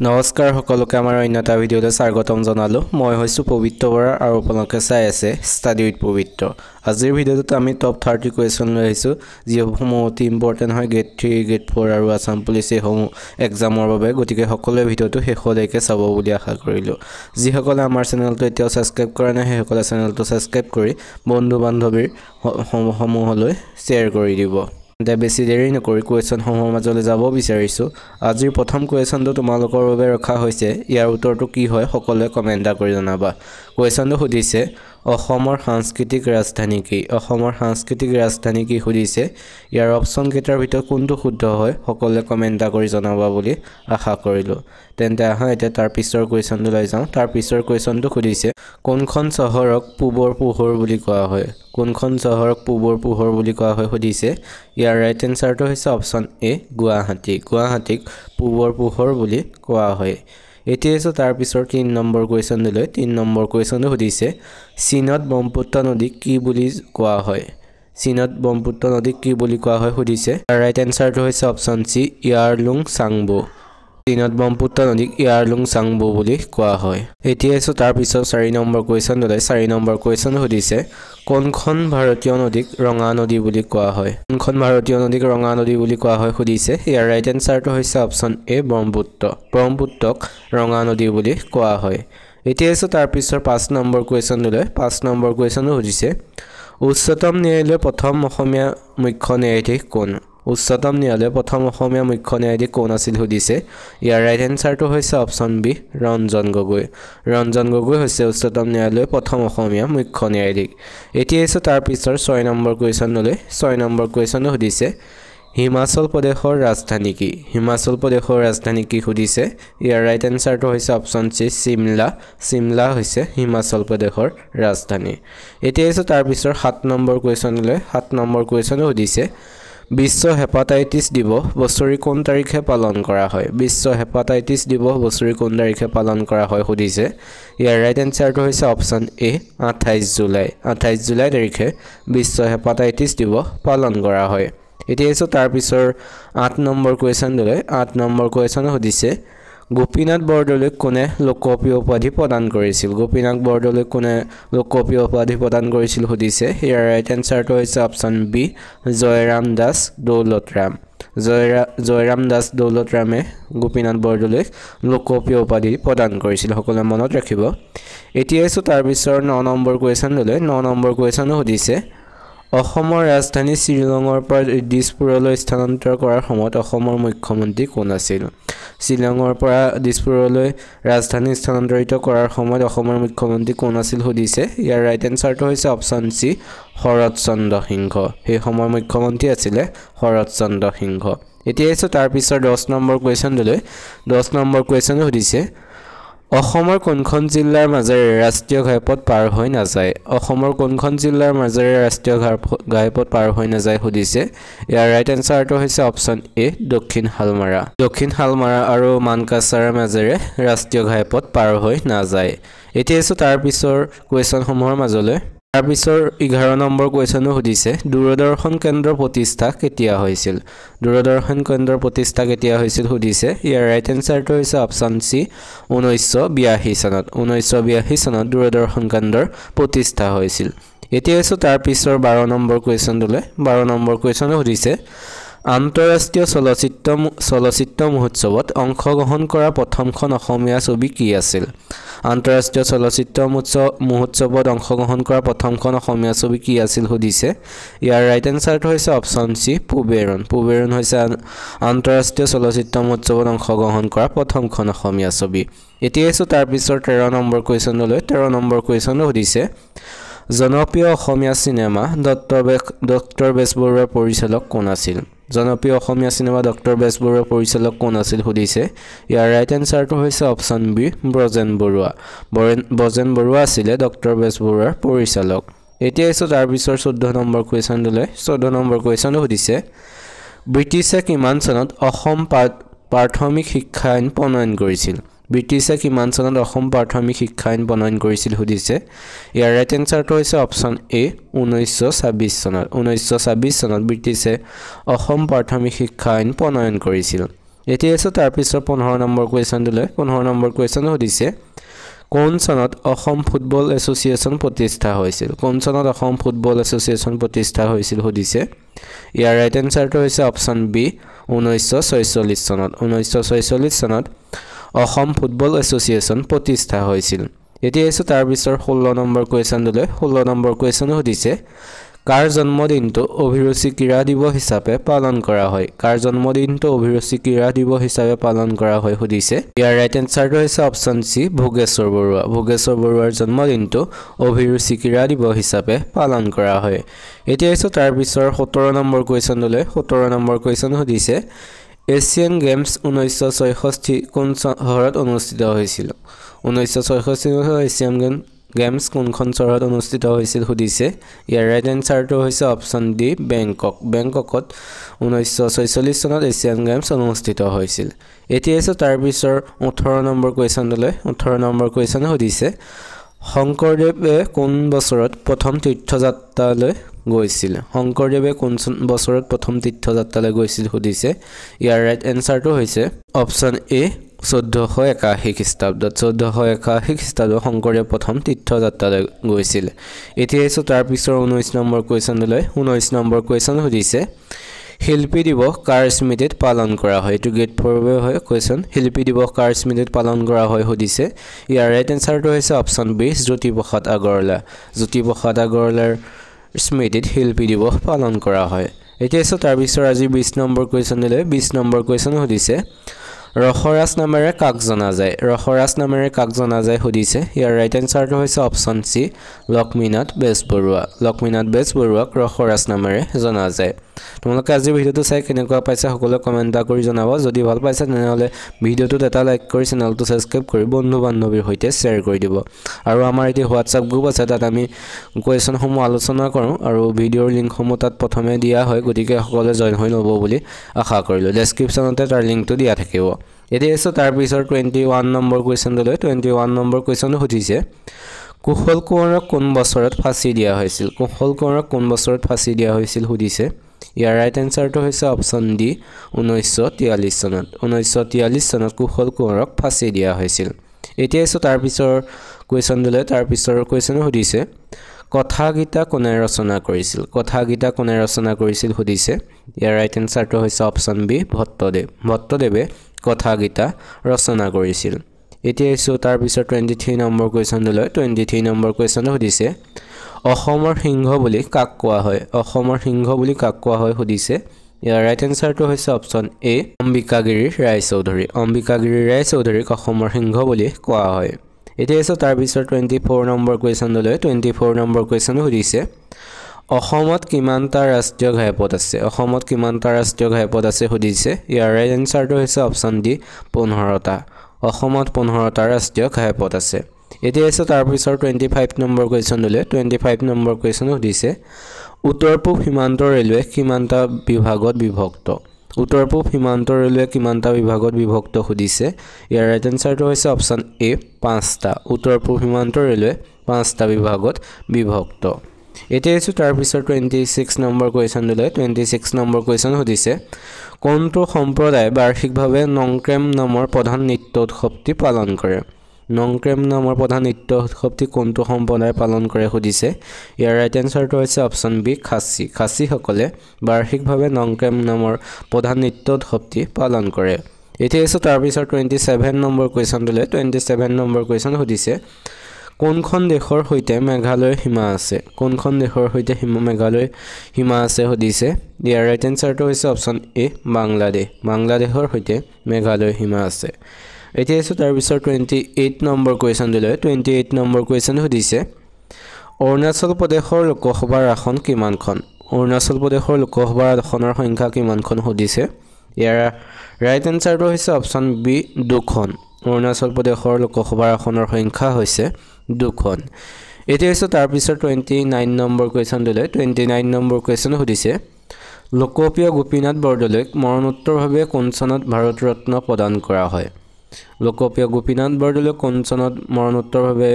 নমস্কাৰ সকলোকে আমাৰ অন্যটা ভিডিঅ'লৈ স্বাগতম জনালো। মই হৈছো পবিত্ৰ বৰা আৰু আপোনালোকে চাই আছে ষ্টাডি উইথ পবিত্ৰ। আজিৰ ভিডিঅ'টোত আমি টপ 30 কুৱেশ্যন লৈ আহিছো, যিসমূহ অতি ইম্পৰ্টেণ্ট হয় গ্ৰেড 3, গ্ৰেড 4 আৰু আছাম পুলিচ এইসমূহ এক্সামৰ বাবে। গতিকে সকলোৱে ভিডিঅ'টো শেষলৈকে চাব বুলি আশা কৰিলো। যিসকলে আমাৰ চেনেলটো এতিয়াও ছাবস্ক্ৰাইব কৰা নাই সেইসকলে চেনেলটো ছাবস্ক্ৰাইব কৰি বন্ধু বান্ধৱীৰ সমূহলৈ শ্বেয়াৰ কৰি দিব। বেছি দেৰি নকৰি কুৱেশ্যনসমূহৰ মাজলৈ যাব বিচাৰিছো। আজিৰ প্ৰথম কুৱেশ্যনটো তোমালোকৰ বাবে ৰখা হৈছে। ইয়াৰ উত্তৰটো কি হয় সকলোৱে কমেণ্ট কৰি জনাবা। কুৱেশ্যনটো সুধিছে অসমৰ সাংস্কৃতিক ৰাজধানী কি? অসমৰ সাংস্কৃতিক ৰাজধানী কি সুধিছে। ইয়াৰ অপশ্যন কেইটাৰ ভিতৰত কোনটো শুদ্ধ হয় সকলোৱে কমেণ্ট কৰি জনাবা বুলি আশা কৰিলো। তেন্তে আহা এতিয়া তাৰ পিছৰ কুৱেশ্যনটো লৈ যাওঁ। তাৰ পিছৰ কুৱেশ্যনটো সুধিছে কোনখন চহৰক পূবৰ পোহৰ বুলি কোৱা হয়? কোনখন চহৰক পূবৰ পোহৰ বুলি কোৱা হয় সুধিছে। ইয়াৰ ৰাইট এনসাৰটো হৈছে অপশ্যন এ গুৱাহাটী। গুৱাহাটীক পূবৰ পোহৰ বুলি কোৱা হয়। এতিয়া তাৰ পিছৰ 3 নম্বৰ কুৱেশ্যনলৈ। 3 নম্বৰ কুৱেশ্যনটো সুধিছে চীনত ব্ৰহ্মপুত্ৰ নদীক কি বুলি কোৱা হয়? চীনত ব্ৰহ্মপুত্ৰ নদীক কি বুলি কোৱা হয় সুধিছে। ইয়াৰ ৰাইট এনসাৰটো হৈছে অপশ্যন চি ইয়াৰলুং চাংবো। চীনত ব্ৰহ্মপুত্ৰ নদীক ইয়াৰলুং চাংবো বুলি কোৱা হয়। এতিয়া তাৰ পিছত 4 নম্বৰ কুৱেশ্যনলৈ। 4 নম্বৰ কুৱেশ্যন সুধিছে কোনখন ভাৰতীয় নদীক ৰঙা নদী বুলি কোৱা হয়? কোনখন ভাৰতীয় নদীক ৰঙা নদী বুলি কোৱা হয় সুধিছে। ইয়াৰ ৰাইট এনসাৰটো হৈছে অপশ্যন এ ব্ৰহ্মপুত্ৰ। ব্ৰহ্মপুত্ৰক ৰঙা নদী বুলি কোৱা হয়। এতিয়া তাৰ পিছৰ 5 নম্বৰ কুৱেশ্যনলৈ। 5 নম্বৰ কুৱেশ্যনটো সুধিছে উচ্চতম ন্যায়ালয়ৰ প্ৰথম অসমীয়া মুখ্য ন্যায়াধীশ কোন? উচ্চতম ন্যায়ালয়ৰ প্ৰথম অসমীয়া মুখ্য ন্যায়াধীশ কোন আছিল সুধিছে। ইয়াৰ ৰাইট এনসাৰটো হৈছে অপশ্যন বি ৰঞ্জন গগৈ। ৰঞ্জন গগৈ হৈছে উচ্চতম ন্যায়ালয়ৰ প্ৰথম অসমীয়া মুখ্য ন্যায়াধীশ। এতিয়া তাৰ পিছৰ 6 নম্বৰ কুৱেশ্যনলৈ। 6 নম্বৰ কুৱেশ্যনটো সুধিছে হিমাচল প্ৰদেশৰ ৰাজধানী কি? হিমাচল প্ৰদেশৰ ৰাজধানী কি সুধিছে। ইয়াৰ ৰাইট এনসাৰটো হৈছে অপশ্যন চি চিমলা। চিমলা হৈছে হিমাচল প্ৰদেশৰ ৰাজধানী। এতিয়া তাৰ পিছৰ 7 নম্বৰ কুৱেশ্যনলৈ। 7 নম্বৰ কুৱেশ্যনটো সুধিছে বিশ্ব হেপাটাইটিছ দিৱস বছৰি কোন তাৰিখে পালন কৰা হয়? বিশ্ব হেপাটাইটিছ দিৱস বছৰি কোন তাৰিখে পালন কৰা হয় সুধিছে। ইয়াৰ ৰাইট এনসাৰটো হৈছে অপশ্যন এ 28 জুলাই। 28 জুলাই তাৰিখে বিশ্ব হেপাটাইটিছ দিৱস পালন কৰা হয়। এতিয়া তাৰ পিছৰ 8 নম্বৰ কুৱেশ্যনলৈ। 8 নম্বৰ কুৱেশ্যন সুধিছে গোপীনাথ বৰদলৈক কোনে লোকপ্ৰিয় উপাধি প্ৰদান কৰিছিল? গোপীনাথ বৰদলৈক কোনে লোকপ্ৰিয় উপাধি প্ৰদান কৰিছিল সুধিছে। ইয়াৰ ৰাইট এনসাৰটো হৈছে অপশ্যন বি জয়ৰাম দাস দৌলতৰাম। জয়ৰাম দাস দৌলতৰামে গোপীনাথ বৰদলৈক লোকপ্ৰিয় উপাধি প্ৰদান কৰিছিল। সকলোৱে মনত ৰাখিব। এতিয়া তাৰ পিছৰ 9 নম্বৰ কুৱেশ্যনলৈ। 9 নম্বৰ কুৱেশ্যন সুধিছে অসমৰ ৰাজধানী শ্বিলঙৰ পৰা দিছপুৰলৈ স্থানান্তৰ কৰাৰ সময়ত অসমৰ মুখ্যমন্ত্ৰী কোন আছিল? শ্বিলঙৰ পৰা দিছপুৰলৈ ৰাজধানী স্থানান্তৰিত কৰাৰ সময়ত অসমৰ মুখ্যমন্ত্ৰী কোন আছিল সুধিছে। ইয়াৰ ৰাইট এনসাৰটো হৈছে অপশ্যন চি শৰৎ চন্দ্ৰ সিংহ। সেই সময়ৰ মুখ্যমন্ত্ৰী আছিলে শৰৎ চন্দ্ৰ সিংহ। এতিয়া তাৰ পিছৰ 10 নম্বৰ কুৱেশ্যনলৈ। 10 নম্বৰ কুৱেশ্যন সুধিছে অসমৰ কোনখন জিলাৰ মাজেৰে ৰাষ্ট্ৰীয় ঘাইপথ পাৰ হৈ নাযায়? অসমৰ কোনখন জিলাৰ মাজেৰে ৰাষ্ট্ৰীয় ঘাইপথ পাৰ হৈ নাযায় সুধিছে। ইয়াৰ ৰাইট এনসাৰটো হৈছে অপশ্যন এ দক্ষিণ শালমাৰা। দক্ষিণ শালমাৰা আৰু মানকাছাৰৰ মাজেৰে ৰাষ্ট্ৰীয় ঘাইপথ পাৰ হৈ নাযায়। এতিয়া তাৰ পিছৰ কুৱেশ্যনসমূহৰ মাজলৈ। তাৰ পিছৰ 11 নম্বৰ কুৱেশ্যনো সুধিছে দূৰদৰ্শন কেন্দ্ৰৰ প্ৰতিষ্ঠা কেতিয়া হৈছিল? দূৰদৰ্শন কেন্দ্ৰৰ প্ৰতিষ্ঠা কেতিয়া হৈছিল সুধিছে। ইয়াৰ ৰাইট এনসাৰটো হৈছে অপশ্যন চি 1982 চনত। 1982 চনত দূৰদৰ্শন কেন্দ্ৰৰ প্ৰতিষ্ঠা হৈছিল। এতিয়া তাৰ পিছৰ 12 নম্বৰ কুৱেশ্যনলৈ। 12 নম্বৰ কুৱেশ্যন সুধিছে আন্তঃৰাষ্ট্ৰীয় চলচ্চিত্ৰ মহোৎসৱত অংশগ্ৰহণ কৰা প্ৰথমখন অসমীয়া ছবি কি আছিল? আন্তঃৰাষ্ট্ৰীয় চলচ্চিত্ৰ মহোৎসৱত অংশগ্ৰহণ কৰা প্ৰথমখন অসমীয়া ছবি কি আছিল সুধিছে। ইয়াৰ ৰাইট এনসাৰটো হৈছে অপশ্যন চি পূবেৰুণ। পূবেৰুণ হৈছে আন্তঃৰাষ্ট্ৰীয় চলচ্চিত্ৰ মহোৎসৱত অংশগ্ৰহণ কৰা প্ৰথমখন অসমীয়া ছবি। এতিয়া তাৰ পিছৰ 13 নম্বৰ কুৱেশ্যনলৈ। 13 নম্বৰ কুৱেশ্যন সুধিছে জনপ্ৰিয় অসমীয়া চিনেমা ডক্টৰ বেজবৰুৱাৰ পৰিচালক কোন আছিল? জনপ্ৰিয় অসমীয়া চিনেমা ডক্টৰ বেজবৰুৱাৰ পৰিচালক কোন আছিল সুধিছে। ইয়াৰ ৰাইট এনসাৰটো হৈছে অপশ্যন বি ব্ৰজেন বৰুৱা। ব্ৰজেন বৰুৱা আছিলে ডক্টৰ বেজবৰুৱাৰ পৰিচালক। এতিয়া তাৰ পিছৰ 14 নম্বৰ কুৱেশ্যনলৈ। 14 নম্বৰ কুৱেশ্যন সুধিছে ব্ৰিটিছে কিমান চনত অসম প্ৰাথমিক শিক্ষা আইন প্ৰণয়ন কৰিছিল? ব্ৰিটিছে কিমান চনত অসম প্ৰাথমিক শিক্ষা আইন প্ৰণয়ন কৰিছিল সুধিছে। ইয়াৰ ৰাইট এনসাৰটো হৈছে অপশ্যন এ 1926 চনত। 1926 চনত ব্ৰিটিছে অসম প্ৰাথমিক শিক্ষা আইন প্ৰণয়ন কৰিছিল। এতিয়া আছে তাৰ পিছত 15 নম্বৰ কুৱেশ্যনটোলৈ 15 নম্বৰ কুৱেশ্যন সুধিছে কোন চনত অসম ফুটবল এছ'চিয়েশ্যন প্ৰতিষ্ঠা হৈছিল কোন চনত অসম ফুটবল এছ'চিয়েশ্যন প্ৰতিষ্ঠা হৈছিল সুধিছে ইয়াৰ ৰাইট এনসাৰটো হৈছে অপচন বি 1946 চনত 1946 চনত অসম ফুটবল এছ'চিয়েশ্যন প্ৰতিষ্ঠা হৈছিল এতিয়া আছে তাৰ পিছত 16 নম্বৰ কুৱেশ্যনটোলৈ 16 নম্বৰ কুৱেশ্যন সুধিছে কাৰ জন্মদিনটো অভিৰুচি ক্ৰীড়া দিৱস হিচাপে পালন কৰা হয় কাৰ জন্মদিনটো অভিৰুচি ক্ৰীড়া দিৱস হিচাপে পালন কৰা হয় সুধিছে ইয়াৰ ৰাইট এনসাৰটো হৈছে অপচন সি ভোগেশ্বৰ বৰুৱাৰ জন্মদিনটো অভিৰুচি ক্ৰীড়া দিৱস হিচাপে পালন কৰা হয় এতিয়া আছে তাৰ পিছত 17 নম্বৰ কুৱেশ্যনটোলৈ 17 নম্বৰ কুৱেশ্যন সুধিছে এছিয়ান গেমছ 1966 কোন চহৰত অনুষ্ঠিত হৈছিল 1966 চনত এছিয়ান গেমছ কোনখন চহৰত অনুষ্ঠিত হৈছিল সুধিছে ইয়াৰ ৰাইট এনসাৰটো হৈছে অপচন ডি বেংককত 1946 চনত এছিয়ান গেমছ অনুষ্ঠিত হৈছিল এতিয়া আছে তাৰ পিছত 18 নম্বৰ কুৱেশ্যনটোলৈ 18 নম্বৰ কুৱেশ্যন সুধিছে শংকৰদেৱে কোন বছৰত প্ৰথম তীৰ্থযাত্ৰালৈ গৈছিল শংকৰদেৱে কোন বছৰত প্ৰথম তীৰ্থযাত্ৰালৈ গৈছিল সুধিছে ইয়াৰ ৰাইট এনসাৰটো হৈছে অপচন এ 1481 খ্ৰীষ্টাব্দত 1481 খ্ৰীষ্টাব্দত শংকৰদেৱ প্ৰথম তীৰ্থযাত্ৰালৈ গৈছিল এতিয়া আছে তাৰ পিছত 19 নম্বৰ কুৱেশ্যনলৈ 19 নম্বৰ কুৱেশ্যন সুধিছে শিল্পী দিৱস কাৰ স্মৃতিত পালন কৰা হয় এটো গেট ফৰৱে হয় কুৱেশ্যন শিল্পী দিৱস কাৰ স্মৃতিত পালন কৰা হয় সুধিছে ইয়াৰ ৰাইট এনসাৰটো হৈছে অপচন বি জ্যোতিপ্ৰসাদ আগৰৱালাৰ স্মৃতিত শিল্পী দিৱস পালন কৰা হয় এতিয়া আছে তাৰ পিছত আজি 20 নম্বৰ কুৱেশ্যনলৈ 20 নম্বৰ কুৱেশ্যন সুধিছে ৰসৰাজ নামেৰে কাক জনা যায় সুধিছে ইয়াৰ ৰাইট এনসাৰটো হৈছে অপচন সি লক্ষ্মীনাথ বেজবৰুৱাক ৰসৰাজ নামেৰে জনা যায় তোমালোকে আজি ভিডিওটো চাই কেনেকুৱা পাইছা সকলোৱে কমেন্ট কৰি জনাবা যদি ভাল পাইছা তেনেহলে ভিডিওটোত এটা লাইক কৰি চেনেলটো সাবস্ক্ৰাইব কৰি বন্ধু বান্ধৱীৰ সৈতে শ্বেয়াৰ কৰি দিব আৰু আমাৰ এটি হোৱাটছআপ গ্ৰুপ আছে তাত আমি কুৱেশ্যনসমূহ আলোচনা কৰোঁ আৰু ভিডিওৰ লিংকসমূহ তাত প্ৰথমে দিয়া হয় গতিকে সকলোৱে জয়েন হৈ ল'ব বুলি আশা কৰিলো ডেসক্ৰিপচনতে তাৰ লিংকটো দিয়া থাকিব এতিয়া আছে তাৰ পিছত 21 নম্বৰ কুৱেশ্যনলৈ 21 নম্বৰ কুৱেশ্যন সুধিছে কুশল কোঁৱৰক কোন বছৰত ফাঁচি দিয়া হৈছিল সুধিছে ইয়াৰ ৰাইট এনসাৰটো হৈছে অপচন ডি 1943 চনত কুশল কোঁৱৰক ফাঁচি দিয়া হৈছিল এতিয়া আছে তাৰ পিছৰ কুৱেশ্যনলৈ তাৰ পিছৰ কুৱেশ্যন সুধিছে কথাগীতা কোনে ৰচনা কৰিছিল সুধিছে ইয়াৰ ৰাইট এনসাৰটো হৈছে অপচন বি ভট্টদেৱে কথাগীতা ৰচনা কৰিছিল এতিয়া আছে তাৰ পিছত 23 নম্বৰ কুৱেশ্যনলৈ 23 নম্বৰ কুৱেশ্যন সুধিছে অসমৰ সিংহ বুলি কাক কোৱা হয় সুধিছে ইয়াৰ ৰাইট এনসাৰটো হৈছে অপচন এ অম্বিকাগিৰি ৰায়চৌধুৰীক অসমৰ সিংহ বুলি কোৱা হয় এতিয়া আছে তাৰ পিছত 24 নম্বৰ কুৱেশ্যনলৈ 24 নম্বৰ কুৱেশ্যন সুধিছে অসমত কিমানটা ৰাষ্ট্ৰীয় ঘাইপথ আছে সুধিছে ইয়াৰ ৰাইট এনসাৰটো হৈছে অপচন ডি 15টা অসমত 15টা ৰাষ্ট্ৰীয় ঘাইপথ আছে এতিয়া আছে তাৰ পিছত 25 নম্বৰ কুৱেশ্যনলৈ 25 নম্বৰ কুৱেশ্যন সুধিছে উত্তৰ পূব সীমান্ত ৰেলৱে কিমানটা বিভাগত বিভক্ত সুধিছে ইয়াৰ ৰাইট এনসাৰটো হৈছে অপচন এ 5টা উত্তৰ পূব সীমান্ত ৰেলৱে 5টা বিভাগত বিভক্ত এতিয়া আছে তাৰ পিছত 26 নম্বৰ কুৱেশ্যনলৈ 26 নম্বৰ কুৱেশ্যন সুধিছে কোনটো সম্প্ৰদায়ে বাৰ্ষিকভাৱে নংক্ৰেম নামৰ প্ৰধান নৃত্য উৎসৱটি পালন কৰে কোনটো সম্প্ৰদায়ে পালন কৰে সুধিছে ইয়াৰ ৰাইট এনসাৰটো হৈছে অপচন বি খাচীসকলে বাৰ্ষিকভাৱে নংক্ৰেম নামৰ প্ৰধান নৃত্য উৎসৱটি পালন কৰে এতিয়া আছে তাৰ পিছত 27 নম্বৰ কুৱেশ্যনলৈ 27 নম্বৰ কুৱেশ্যন সুধিছে কোনখন দেশৰ সৈতে মেঘালয়ৰ সীমা আছে সুধিছে ইয়াৰ ৰাইট এনসাৰটো হৈছে অপচন এ বাংলাদেশৰ সৈতে মেঘালয়ৰ সীমা আছে এতিয়া আছে তাৰ পিছত 28 নম্বৰ কুৱেশ্যনলৈ 28 নম্বৰ কুৱেশ্যন সুধিছে অৰুণাচল প্ৰদেশৰ লোকসভাৰ আসন কিমানখন আসনৰ সংখ্যা কিমানখন সুধিছে ইয়াৰ ৰাইট এনসাৰটো হৈছে অপচন বি 2খন অৰুণাচল প্ৰদেশৰ লোকসভাৰ আসনৰ সংখ্যা হৈছে 2খন এতিয়া আছে তাৰ পিছত 29 নম্বৰ কুৱেশ্যনলৈ 29 নম্বৰ কুৱেশ্যন সুধিছে লোকপ্ৰিয় গোপীনাথ বৰদলৈক মৰণোত্তৰভাৱে কোন চনত ভাৰত ৰত্ন প্ৰদান কৰা হয় মৰণোত্তৰভাৱে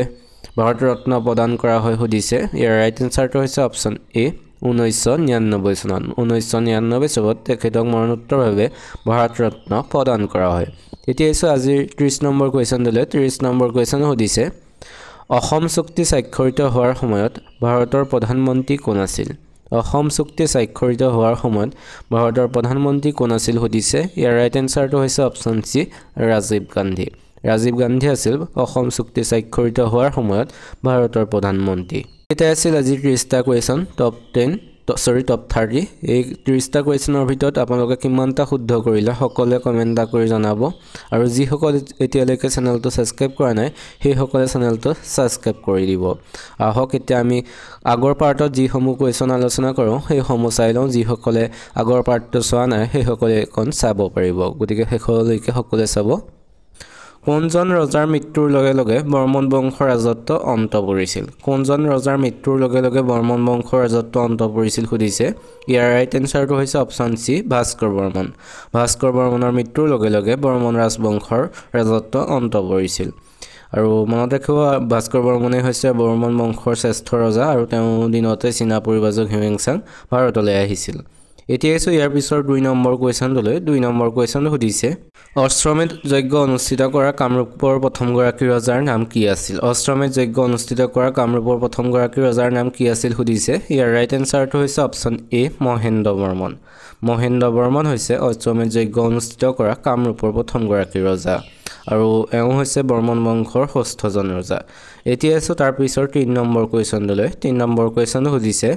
ভাৰত ৰত্ন প্ৰদান কৰা হয় সুধিছে ইয়াৰ ৰাইট এনসাৰটো হৈছে অপচন এ 1999 চনত 1999 চনত তেখেতক মৰণোত্তৰভাৱে ভাৰত ৰত্ন প্ৰদান কৰা হয় এতিয়া এসো আজিৰ 30 নম্বৰ কোৱেশ্চন দিলে 30 নম্বৰ কোৱেশ্চন সুধিছে অসম চুক্তি স্বাক্ষৰিত হোৱাৰ সময়ত ভাৰতৰ প্ৰধানমন্ত্ৰী কোন আছিল অসম চুক্তি স্বাক্ষৰিত হোৱাৰ সময়ত ভাৰতৰ প্ৰধানমন্ত্ৰী কোন আছিল সুধিছে ইয়াৰ ৰাইট এনসাৰটো হৈছে অপচন সি ৰাজীৱ গান্ধী আছিল অসম চুক্তি স্বাক্ষৰিত হোৱাৰ সময়ত ভাৰতৰ প্ৰধানমন্ত্ৰী এটা আছিল আজি 30টা কোৱেশ্চন টপ 30 এই 30টা কোৱেশ্চনৰ ভিতৰত আপোনালোকে কিমানটা শুদ্ধ কৰিলে সকলোৱে কমেন্ট কৰি জনাব আৰু যি সকল এতিয়ালৈকে চেনেলটো সাবস্ক্ৰাইব কৰা নাই সেই সকলে চেনেলটো সাবস্ক্ৰাইব কৰি দিব আহক এতিয়া আমি আগৰ পাৰ্টত যি সমূহ কোৱেশ্চন আলোচনা কৰোঁ সেই সমূহ চাই লওঁ যি সকলে আগৰ পাৰ্টটো চোৱা নাই সেই সকলে কোন চাব পাৰিব গতিকে শেষলৈকে সকলে চাব কোনজন ৰজাৰ মৃত্যুৰ লগে লগে বৰ্মন বংশৰ ৰাজত্ব অন্ত পৰিছিল কোনজন ৰজাৰ মৃত্যুৰ লগে লগে বৰ্মন বংশৰ ৰাজত্ব অন্ত পৰিছিল সুধিছে ইয়াৰ ৰাইট এনসাৰটো হৈছে অপচন সি ভাস্কৰ বৰ্মনৰ মৃত্যুৰ লগে লগে বৰ্মন ৰাজবংশৰ ৰাজত্ব অন্ত পৰিছিল আৰু মনত ৰাখিব ভাস্কৰ বৰ্মনে হৈছে বৰ্মন বংশৰ শ্ৰেষ্ঠ ৰজা আৰু তেওঁ দিনতে চীনা পৰিব্ৰাজক হিউৱেনচাং ভাৰতলৈ আহিছিল এতিয়া এসো ইয়াৰ পিছৰ 2 নম্বৰ কোৱেশ্চনলৈ 2 নম্বৰ কোৱেশ্চন সুধিছে অশ্বমেধ যজ্ঞ অনুষ্ঠিত কৰা কামৰূপৰ প্ৰথম গৰাকী ৰজাৰ নাম কি আছিল অশ্বমেধ যজ্ঞ অনুষ্ঠিত কৰা কামৰূপৰ প্ৰথম গৰাকী ৰজাৰ নাম কি আছিল সুধিছে ইয়াৰ ৰাইট এনসাৰটো হৈছে অপচন এ মহেন্দ্ৰ বৰ্মন হৈছে অশ্বমেধ যজ্ঞ অনুষ্ঠিত কৰা কামৰূপৰ প্ৰথম গৰাকী ৰজা আৰু এওঁ হৈছে বৰ্মন বংশৰ ষষ্ঠজন ৰজা এতিয়া এসো তাৰ পিছৰ 3 নম্বৰ কোৱেশ্চনলৈ 3 নম্বৰ কোৱেশ্চন সুধিছে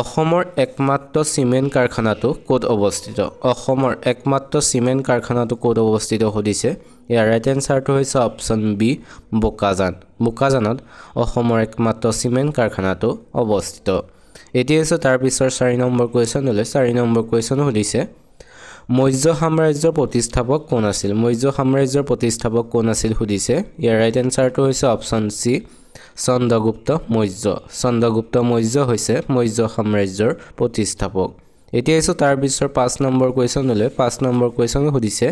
অসমৰ একমাত্ৰ সিমেন্ট কাৰখানাটো ক'ত অৱস্থিত অসমৰ একমাত্ৰ সিমেন্ট কাৰখানাটো ক'ত অৱস্থিত সুধিছে ইয়াৰ ৰাইট এনসাৰটো হৈছে অপচন বি বোকাজানত অসমৰ একমাত্ৰ সিমেন্ট কাৰখানাটো অৱস্থিত এতিয়া এসো তাৰ পিছৰ 4 নম্বৰ কোৱেশ্চনলৈ 4 নম্বৰ কোৱেশ্চন সুধিছে মৌৰ্য সাম্ৰাজ্যৰ প্ৰতিষ্ঠাপক কোন আছিল সুধিছে ইয়াৰ ৰাইট এনসাৰটো হৈছে অপচন সি চন্দ্ৰগুপ্ত মৌৰ্য হৈছে মৌৰ্য সাম্ৰাজ্যৰ প্ৰতিষ্ঠাপক এতিয়া এসো তাৰ পিছৰ 5 নম্বৰ কোৱেশ্চনলৈ 5 নম্বৰ কোৱেশ্চন সুধিছে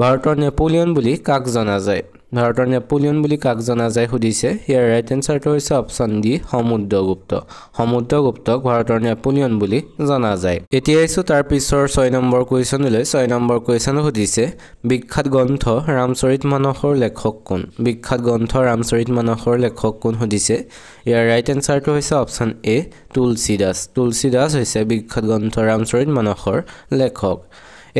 ভাৰতৰ নেপোলিয়ন বুলি কাক জনা যায় সুধিছে ইয়াৰ ৰাইট এনসাৰটো হৈছে অপচন ডি সমুদ্ৰগুপ্তক ভাৰতৰ নেপোলিয়ন বুলি জনা যায় এতিয়া এসো তাৰ পিছৰ 6 নম্বৰ কোৱেশ্চনলৈ 6 নম্বৰ কোৱেশ্চন সুধিছে বিখ্যাত গ্ৰন্থ ৰামচৰিতমানসৰ লেখক কোন সুধিছে ইয়াৰ ৰাইট এনসাৰটো হৈছে অপচন এ তুলসীদাস হৈছে বিখ্যাত গ্ৰন্থ ৰামচৰিতমানসৰ লেখক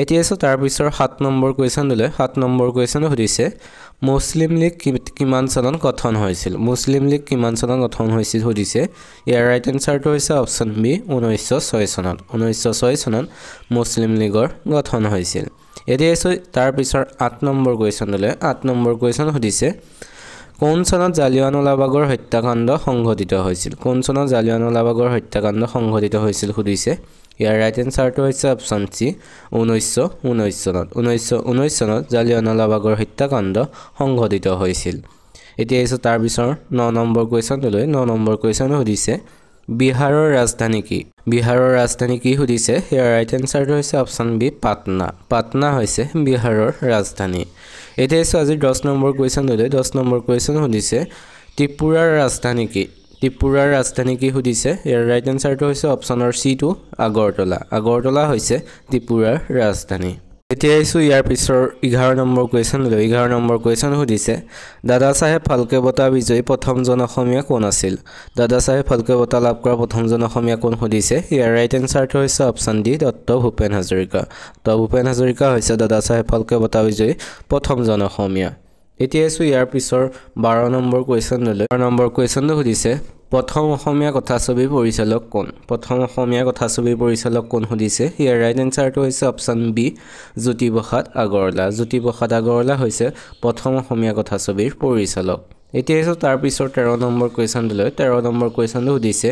এতিয়া এসো তাৰ পিছৰ 7 নম্বৰ কোৱেশ্চনলৈ 7 নম্বৰ কোৱেশ্চন সুধিছে মুছলিম লীগ কিমান চনত গঠন হৈছিল সুধিছে ইয়াৰ ৰাইট এনসাৰটো হৈছে অপচন বি 1906 চনত মুছলিম লীগৰ গঠন হৈছিল এতিয়া এসো তাৰ পিছৰ 8 নম্বৰ কোৱেশ্চনলৈ 8 নম্বৰ কোৱেশ্চন সুধিছে কোন চনত জালিয়ানৱালাবাগৰ হত্যাকাণ্ড সংঘটিত হৈছিল সুধিছে ইয়াৰ ৰাইট এনসাৰটো হৈছে অপচন সি 1919 চনত জালিয়ানৱালাবাগৰ হত্যাকাণ্ড সংঘটিত হৈছিল এতিয়া এসো তাৰ পিছৰ 9 নম্বৰ কোৱেশ্চনলৈ 9 নম্বৰ কোৱেশ্চন সুধিছে বিহাৰৰ ৰাজধানী কি সুধিছে ইয়াৰ ৰাইট এনসাৰটো হৈছে অপচন বি পাটনা হৈছে বিহাৰৰ ৰাজধানী এতিয়া এসো আজি 10 নম্বৰ কোৱেশ্চনলৈ 10 নম্বৰ কোৱেশ্চন সুধিছে ত্ৰিপুৰাৰ ৰাজধানী কি সুধিছে ইয়াৰ ৰাইট এনসাৰটো হৈছে অপচনৰ সি টু আগৰতলা হৈছে ত্ৰিপুৰাৰ ৰাজধানী এতিয়া এসো ইয়াৰ পিছৰ 11 নম্বৰ কোৱেশ্চনলৈ 11 নম্বৰ কোৱেশ্চন সুধিছে দাদা চাহেব ফালকে বঁটা বিজয়ী প্ৰথমজন অসমীয়া কোন আছিল দাদা চাহেব ফালকে বঁটা লাভ কৰা প্ৰথমজন অসমীয়া কোন সুধিছে ইয়াৰ ৰাইট এনসাৰটো হৈছে option D doctor Bhupen Hazarika হৈছে দাদা চাহেব ফালকে বঁটা বিজয়ী প্ৰথমজন অসমীয়া এতিয়া এসো ইয়াৰ পিছৰ 12 নম্বৰ কোৱেশ্চনলৈ 12 নম্বৰ কোৱেশ্চনটো সুধিছে প্ৰথম অসমীয়া কথাছবিৰ পৰিচালক কোন সুধিছে ইয়াৰ ৰাইট এনসাৰটো হৈছে অপচন বি জ্যোতিপ্ৰসাদ আগৰৱালা হৈছে প্ৰথম অসমীয়া কথাছবিৰ পৰিচালক এতিয়া এসো তাৰ পিছৰ 13 নম্বৰ কোৱেশ্চনলৈ 13 নম্বৰ কোৱেশ্চনটো সুধিছে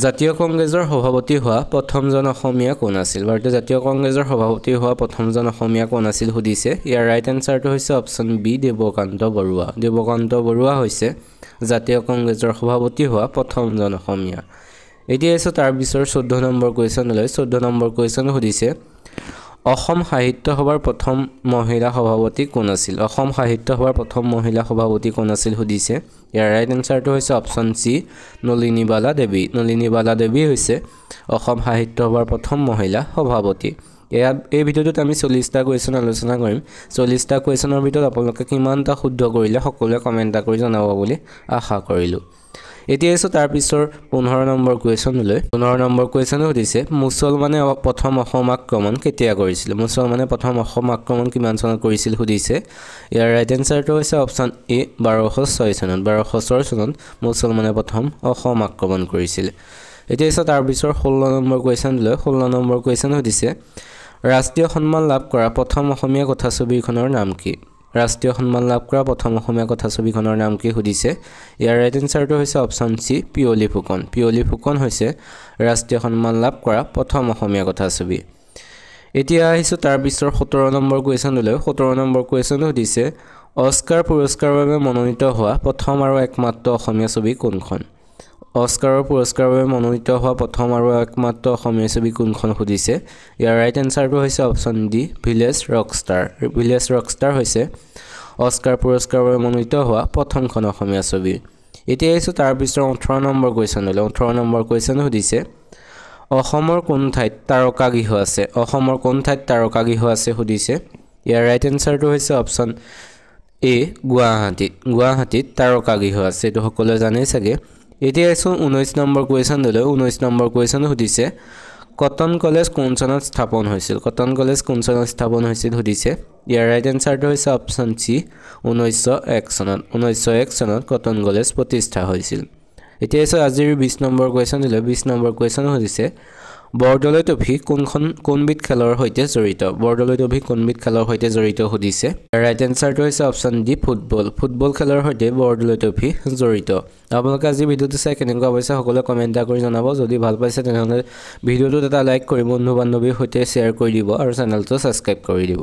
জাতীয় কংগ্ৰেছৰ সভাপতি হোৱা প্ৰথমজন অসমীয়া কোন আছিল ভাৰতীয় জাতীয় কংগ্ৰেছৰ সভাপতি হোৱা প্ৰথমজন অসমীয়া কোন আছিল সুধিছে ইয়াৰ ৰাইট এনসাৰটো হৈছে অপচন বি দেৱকান্ত বৰুৱা হৈছে জাতীয় কংগ্ৰেছৰ সভাপতি হোৱা প্ৰথমজন অসমীয়া এতিয়া এসো তাৰ পিছৰ 14 নম্বৰ কোৱেশ্চনলৈ 14 নম্বৰ কোৱেশ্চন সুধিছে অসম সাহিত্য সভাৰ প্ৰথম মহিলা সভাপতি কোন আছিল অসম সাহিত্য সভাৰ প্ৰথম মহিলা সভাপতি কোন আছিল সুধিছে ইয়াৰ ৰাইট এনসাৰটো হৈছে অপচন সি নলিনীবালা দেৱী হৈছে অসম সাহিত্য সভাৰ প্ৰথম মহিলা সভাপতি এই ভিডিঅ'টোত আমি 40টা কোৱেশ্চন আলোচনা কৰিম 40টা কোৱেশ্চনৰ ভিতৰত আপোনালোকে কিমানটা শুদ্ধ কৰিলে সকলোৱে কমেন্ট কৰি জনাব বুলি আশা কৰিলো এতিয়া এসো তাৰ পিছৰ 15 নম্বৰ কোৱেশ্চনলৈ 15 নম্বৰ কোৱেশ্চন সুধিছে মুছলমানে প্ৰথম অসম আক্ৰমণ কেতিয়া কৰিছিল মুছলমানে প্ৰথম অসম আক্ৰমণ কিমান চনত কৰিছিল সুধিছে ইয়াৰ ৰাইট এনসাৰটো হৈছে অপচন এ 1206 চনত মুছলমানে প্ৰথম অসম আক্ৰমণ কৰিছিল এতিয়া এসো তাৰ পিছৰ 16 নম্বৰ কোৱেশ্চনলৈ 16 নম্বৰ কোৱেশ্চন সুধিছে ৰাষ্ট্ৰীয় সন্মান লাভ কৰা প্ৰথম অসমীয়া কথাছবিখনৰ নাম কি ৰাষ্ট্ৰীয় সন্মান লাভ কৰা প্ৰথম অসমীয়া কথাছবিখনৰ নাম কি সুধিছে ইয়াৰ ৰাইট এনসাৰটো হৈছে অপচন সি পিয়লি ফুকন হৈছে ৰাষ্ট্ৰীয় সন্মান লাভ কৰা প্ৰথম অসমীয়া কথাছবি এতিয়া আহিছো তাৰ পিছৰ 17 নম্বৰ কোৱেশ্চনলৈ 17 নম্বৰ কোৱেশ্চন সুধিছে অস্কাৰ পুৰস্কাৰৰ বাবে মনোনীত হোৱা প্ৰথম আৰু একমাত্ৰ অসমীয়া ছবি কোনখন অস্কাৰৰ পুৰস্কাৰৰ বাবে মনোনীত হোৱা প্ৰথম আৰু একমাত্ৰ অসমীয়া ছবি কোনখন সুধিছে ইয়াৰ ৰাইট এনসাৰটো হৈছে অপচন ডি ভিলেজ ৰকষ্টাৰ হৈছে অস্কাৰ পুৰস্কাৰৰ বাবে মনোনীত হোৱা প্ৰথমখন অসমীয়া ছবি এতিয়া আহিছো তাৰ পিছৰ 18 নম্বৰ কোৱেশ্চনলৈ 18 নম্বৰ কোৱেশ্চন সুধিছে অসমৰ কোন ঠাইত তাৰকাগৃহ আছে অসমৰ কোন ঠাইত তাৰকাগৃহ আছে সুধিছে ইয়াৰ ৰাইট এনসাৰটো হৈছে অপচন এ গুৱাহাটীত তাৰকাগৃহ আছে এটো সকলোৱে জানে চাগে এতিয়া এসো 19 নম্বৰ কোৱেশ্চনলৈ 19 নম্বৰ কোৱেশ্চন সুধিছে কটন কলেজ কোন চনত স্থাপন হৈছিল সুধিছে ইয়াৰ ৰাইট এনসাৰটো হৈছে অপচন সি 1901 চনত কটন কলেজ প্ৰতিষ্ঠা হৈছিল এতিয়া এসো আজিৰ 20 নম্বৰ কোৱেশ্চনলৈ 20 নম্বৰ কোৱেশ্চন সুধিছে বৰদলৈ ট্ৰফী কোনবিধ খেলৰ সৈতে জড়িত সুধিছে ৰাইট এনসাৰটো হৈছে অপচন ডি ফুটবল খেলৰ সৈতে বৰদলৈ ট্ৰফী জড়িত আপোনালোকে আজি ভিডিঅ'টো চাই কেনেকুৱা পাইছে সকলোৱে কমেন্ট কৰি জনাব যদি ভাল পাইছে তেনেহলে ভিডিঅ'টোত এটা লাইক কৰি বন্ধু বান্ধৱীৰ সৈতে শ্বেয়াৰ কৰি দিব আৰু চেনেলটো সাবস্ক্ৰাইব কৰি দিব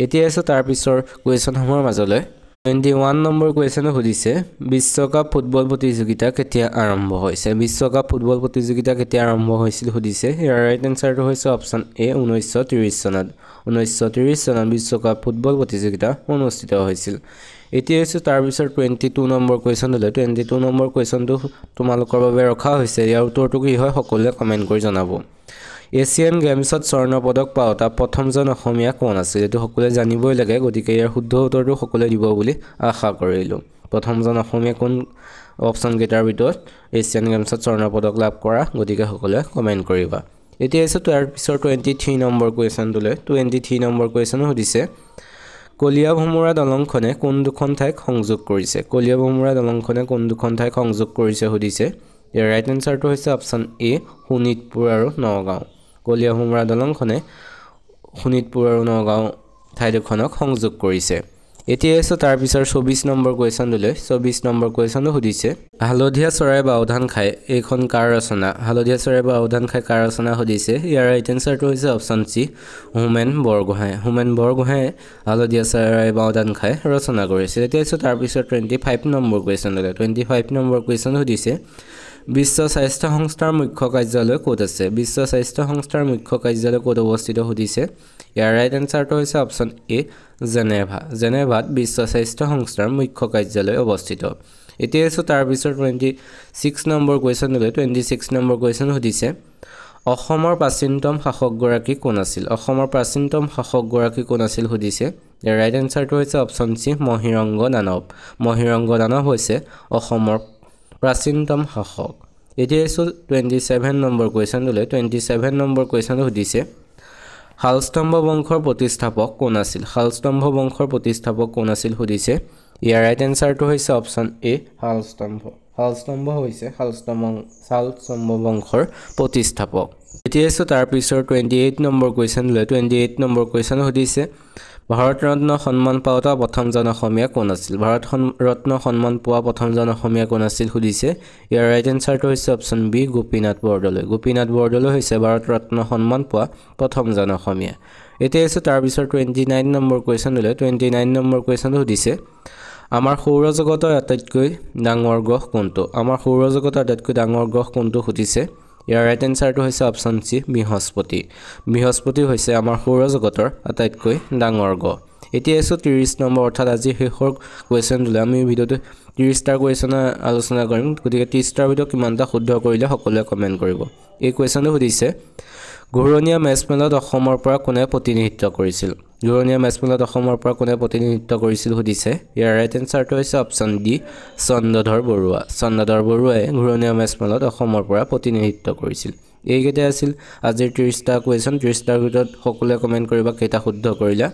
এতিয়া এসো তাৰ পিছৰ কোৱেশ্চনসমূহৰ মাজলৈ 21 নম্বৰ কোৱেশ্চন সুধিছে বিশ্বকাপ ফুটবল প্ৰতিযোগিতা কেতিয়া আৰম্ভ হৈছিল সুধিছে ইয়াৰ ৰাইট এনসাৰটো হৈছে অপচন এ 1930 চনত বিশ্বকাপ ফুটবল প্ৰতিযোগিতা অনুষ্ঠিত হৈছিল এতিয়া এসো তাৰ পিছৰ 22 নম্বৰ কোৱেশ্চনলৈ 22 নম্বৰ কোৱেশ্চনটো তোমালোকৰ বাবে ৰখা হৈছে ইয়াৰ উত্তৰটো কি হয় সকলোৱে কমেন্ট কৰি জনাব এছিয়ান গেমছত স্বৰ্ণ পদক পাওঁতা প্ৰথমজন অসমীয়া কোন আছিল এটো সকলোৱে জানিবই লাগে গতিকে ইয়াৰ শুদ্ধ উত্তৰটো সকলোৱে দিব বুলি আশা কৰিলো প্ৰথমজন অসমীয়া কোন অপচন গেটাৰ ভিতৰত এছিয়ান গেমছত স্বৰ্ণ পদক লাভ কৰা গতিকে সকলোৱে কমেন্ট কৰিবা এতিয়া এসো তাৰ পিছৰ 23 নম্বৰ কোৱেশ্চনলৈ 23 নম্বৰ কোৱেশ্চন সুধিছে কলিয়া ভোমোৰা দলংখনে কোন দুখন ঠাইক সংযোগ কৰিছে সুধিছে ইয়াৰ ৰাইট এনসাৰটো হৈছে অপচন এ শোণিতপুৰ আৰু নগাঁও কলিয়া ভোমোৰা দলংখনে শোণিতপুৰ আৰু নগাঁও ঠাইদুখনক সংযোগ কৰিছে এতিয়া এসো তাৰ পিছৰ 24 নম্বৰ কোৱেশ্চনলৈ 24 নম্বৰ কোৱেশ্চন সুধিছে হালধীয়া চৰাই বাওধান খায় এইখন কাৰ ৰচনা সুধিছে ইয়াৰ ৰাইট এনসাৰটো হৈছে অপচন সি হোমেন বৰগোহাঁই হালধীয়া চৰাই বাওধান খায় ৰচনা কৰিছে এতিয়া এসো তাৰ পিছৰ 25 নম্বৰ কোৱেশ্চনলৈ 25 নম্বৰ কোৱেশ্চন সুধিছে বিশ্ব স্বাস্থ্য সংস্থাৰ মুখ্য কাৰ্যালয় ক'ত অৱস্থিত সুধিছে ইয়াৰ ৰাইট এনসাৰটো হৈছে অপচন এ জেনেভাত বিশ্ব স্বাস্থ্য সংস্থাৰ মুখ্য কাৰ্যালয় অৱস্থিত এতিয়া এসো তাৰ পিছৰ 26 নম্বৰ কোৱেশ্চনলৈ 26 নম্বৰ কোৱেশ্চন সুধিছে অসমৰ প্ৰাচীনতম শাসকগৰাকী কোন আছিল সুধিছে ইয়াৰ ৰাইট এনসাৰটো হৈছে অপচন সি মহিৰংগ দানৱ হৈছে অসমৰ প্ৰাচীনতম শাসক এতিয়া এসো 27 নম্বৰ কোৱেশ্চনলৈ 27 নম্বৰ কোৱেশ্চন সুধিছে হালস্তম্ভ বংশৰ প্ৰতিষ্ঠাপক কোন আছিল সুধিছে ইয়াৰ ৰাইট এনসাৰটো হৈছে অপচন এ হালস্তম্ভ হৈছে শালস্তম্ভ বংশৰ প্ৰতিষ্ঠাপক এতিয়া এসো তাৰ পিছৰ 28 নম্বৰ কোৱেশ্চনলৈ 28 নম্বৰ কোৱেশ্চন সুধিছে ভাৰত ৰত্ন সন্মান পাওঁতা প্ৰথমজন অসমীয়া কোন আছিল সুধিছে ইয়াৰ ৰাইট এনসাৰটো হৈছে অপচন বি গোপীনাথ বৰদলৈ হৈছে ভাৰত ৰত্ন সন্মান পোৱা প্ৰথমজন অসমীয়া এতিয়া এসো তাৰ পিছৰ 29 নম্বৰ কোৱেশ্চনলৈ 29 নম্বৰ কোৱেশ্চন সুধিছে আমাৰ সৌৰজগতৰ আটাইতকৈ ডাঙৰ গ্ৰহ কোনটো সুধিছে ইয়াৰ ৰাইট এনসাৰটো হৈছে অপচন সি বৃহস্পতি বৃহস্পতি হৈছে আমাৰ সৌৰজগতৰ আটাইতকৈ ডাঙৰ গ্ৰহ এতিয়া এসো 30 নম্বৰ অৰ্থাৎ আজি শেষৰ কোৱেশ্চনটো আমি ভিডিওতে 30টা কোৱেশ্চন আলোচনা কৰিম গতিকে 30টাৰ ভিতৰত কিমানটা শুদ্ধ কৰিলে সকলোৱে কমেন্ট কৰিব এই কোৱেশ্চনটো সুধিছে ঘূৰণীয়া মেছমেলত অসমৰ পৰা কোনে প্ৰতিনিধিত্ব কৰিছিল ঘূৰণীয়া মেছমেলত অসমৰ পৰা কোনে প্ৰতিনিধিত্ব কৰিছিল সুধিছে ইয়াৰ ৰাইট এনসাৰটো হৈছে অপচন ডি চন্দ্ৰধৰ বৰুৱাই ঘূৰণীয়া মেছমেলত অসমৰ পৰা প্ৰতিনিধিত্ব কৰিছিল এইকেইটা আছিল আজিৰ 30টা কোৱেশ্চন 30টাৰ ভিতৰত সকলোৱে কমেন্ট কৰিবা কেইটা শুদ্ধ কৰিলা